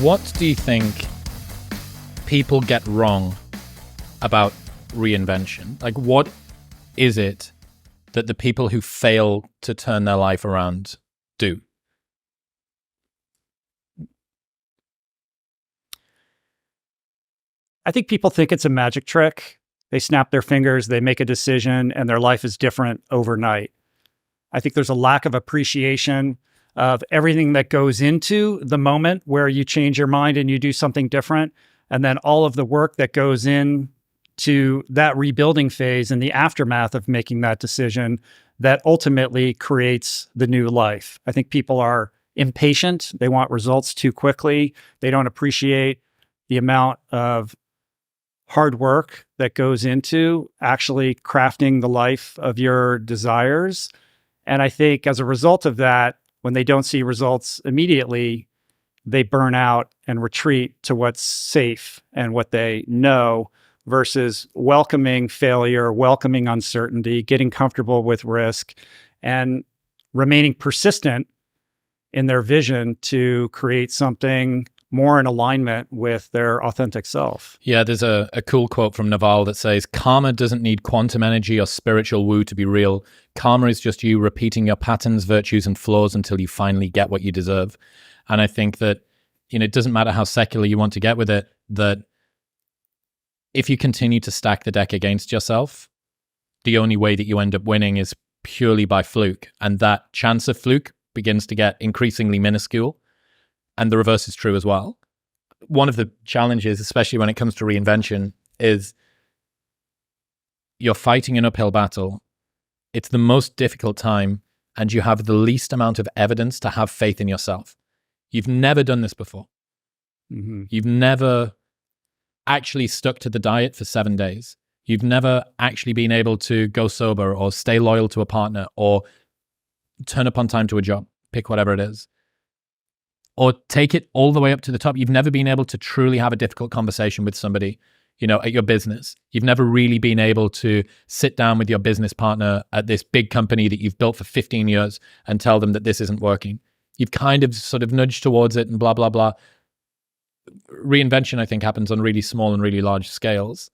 What do you think people get wrong about reinvention? Like, what is it that the people who fail to turn their life around do? I think people think it's a magic trick. They snap their fingers, they make a decision, and their life is different overnight. I think there's a lack of appreciation of everything that goes into the moment where you change your mind and you do something different. And then all of the work that goes in to that rebuilding phase and the aftermath of making that decision that ultimately creates the new life. I think people are impatient. They want results too quickly. They don't appreciate the amount of hard work that goes into actually crafting the life of your desires. And I think as a result of that, when they don't see results immediately, they burn out and retreat to what's safe and what they know versus welcoming failure, welcoming uncertainty, getting comfortable with risk, and remaining persistent in their vision to create something more in alignment with their authentic self. Yeah, there's a cool quote from Naval that says, karma doesn't need quantum energy or spiritual woo to be real. Karma is just you repeating your patterns, virtues, and flaws until you finally get what you deserve. And I think that, it doesn't matter how secular you want to get with it, that if you continue to stack the deck against yourself, the only way that you end up winning is purely by fluke. And that chance of fluke begins to get increasingly minuscule. And the reverse is true as well. One of the challenges, especially when it comes to reinvention, is you're fighting an uphill battle. It's the most difficult time, and you have the least amount of evidence to have faith in yourself. You've never done this before. Mm-hmm. You've never actually stuck to the diet for 7 days. You've never actually been able to go sober or stay loyal to a partner or turn up on time to a job, pick whatever it is. Or take it all the way up to the top. You've never been able to truly have a difficult conversation with somebody, at your business. You've never really been able to sit down with your business partner at this big company that you've built for 15 years and tell them that this isn't working. You've kind of sort of nudged towards it and blah, blah, blah. Reinvention, I think, happens on really small and really large scales.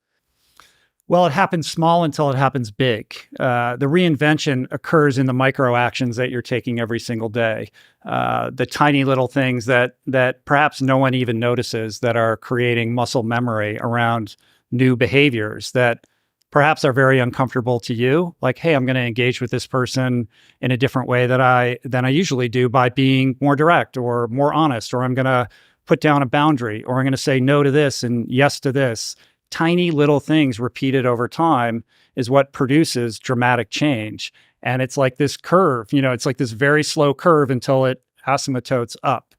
Well, it happens small until it happens big. The reinvention occurs in the micro actions that you're taking every single day. The tiny little things that perhaps no one even notices that are creating muscle memory around new behaviors that perhaps are very uncomfortable to you. Like, hey, I'm going to engage with this person in a different way than I usually do by being more direct or more honest, or I'm going to put down a boundary, or I'm going to say no to this and yes to this. Tiny little things repeated over time is what produces dramatic change. And it's like this curve, it's like this very slow curve until it asymptotes up.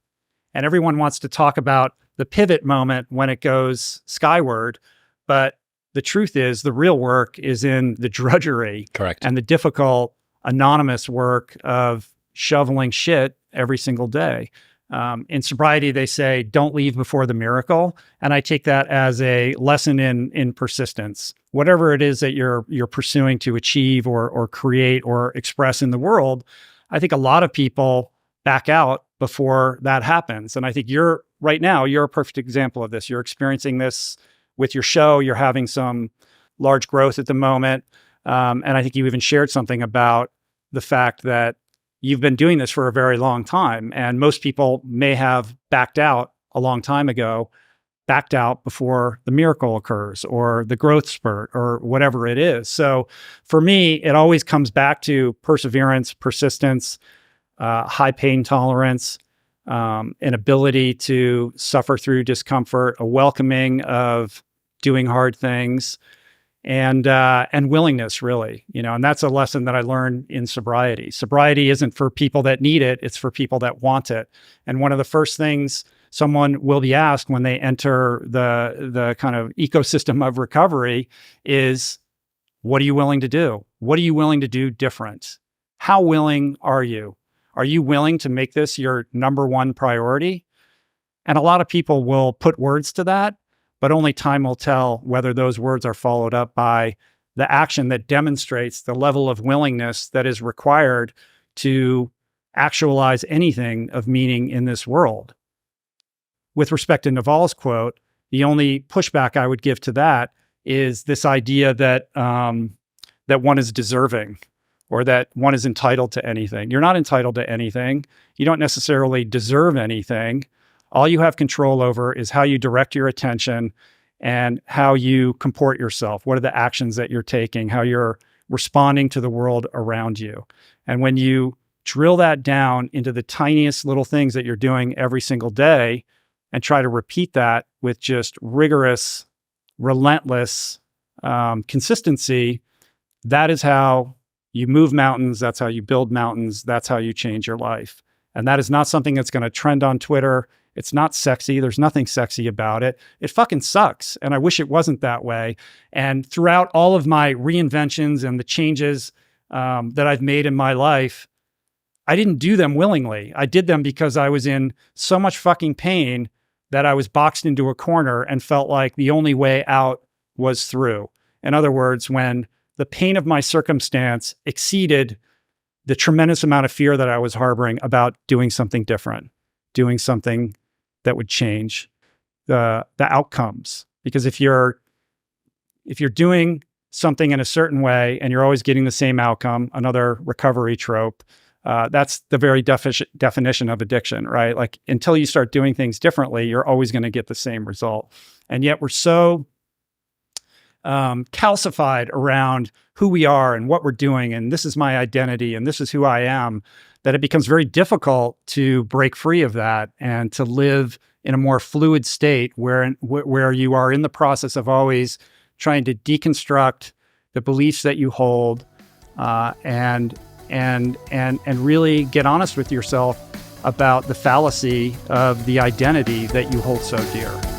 And everyone wants to talk about the pivot moment when it goes skyward. But the truth is the real work is in the drudgery. Correct. And the difficult anonymous work of shoveling shit every single day. In sobriety, they say, don't leave before the miracle. And I take that as a lesson in persistence. Whatever it is that you're pursuing to achieve or create or express in the world, I think a lot of people back out before that happens. And I think right now, you're a perfect example of this. You're experiencing this with your show. You're having some large growth at the moment. And I think you even shared something about the fact that you've been doing this for a very long time. And most people may have backed out a long time ago, backed out before the miracle occurs or the growth spurt or whatever it is. So for me, it always comes back to perseverance, persistence, high pain tolerance, an ability to suffer through discomfort, a welcoming of doing hard things, and willingness, really, and that's a lesson that I learned in sobriety. Sobriety isn't for people that need it, it's for people that want it. And one of the first things someone will be asked when they enter the kind of ecosystem of recovery is, what are you willing to do? What are you willing to do different? How willing are you? Are you willing to make this your number one priority? And a lot of people will put words to that, but only time will tell whether those words are followed up by the action that demonstrates the level of willingness that is required to actualize anything of meaning in this world. with respect to Naval's quote, the only pushback I would give to that is this idea that that one is deserving or that one is entitled to anything. You're not entitled to anything. You don't necessarily deserve anything. All you have control over is how you direct your attention and how you comport yourself. What are the actions that you're taking, how you're responding to the world around you. And when you drill that down into the tiniest little things that you're doing every single day and try to repeat that with just rigorous, relentless consistency, that is how you move mountains. That's how you build mountains. That's how you change your life. And that is not something that's going to trend on Twitter. It's not sexy. There's nothing sexy about it. It fucking sucks. And I wish it wasn't that way. And throughout all of my reinventions and the changes that I've made in my life, I didn't do them willingly. I did them because I was in so much fucking pain that I was boxed into a corner and felt like the only way out was through. In other words, when the pain of my circumstance exceeded the tremendous amount of fear that I was harboring about doing something different, doing something that would change the outcomes. Because if you're doing something in a certain way and you're always getting the same outcome, another recovery trope, that's the very definition of addiction, right? Like until you start doing things differently, you're always going to get the same result. And yet we're so calcified around who we are and what we're doing, and this is my identity, and this is who I am, that it becomes very difficult to break free of that and to live in a more fluid state where you are in the process of always trying to deconstruct the beliefs that you hold, and really get honest with yourself about the fallacy of the identity that you hold so dear.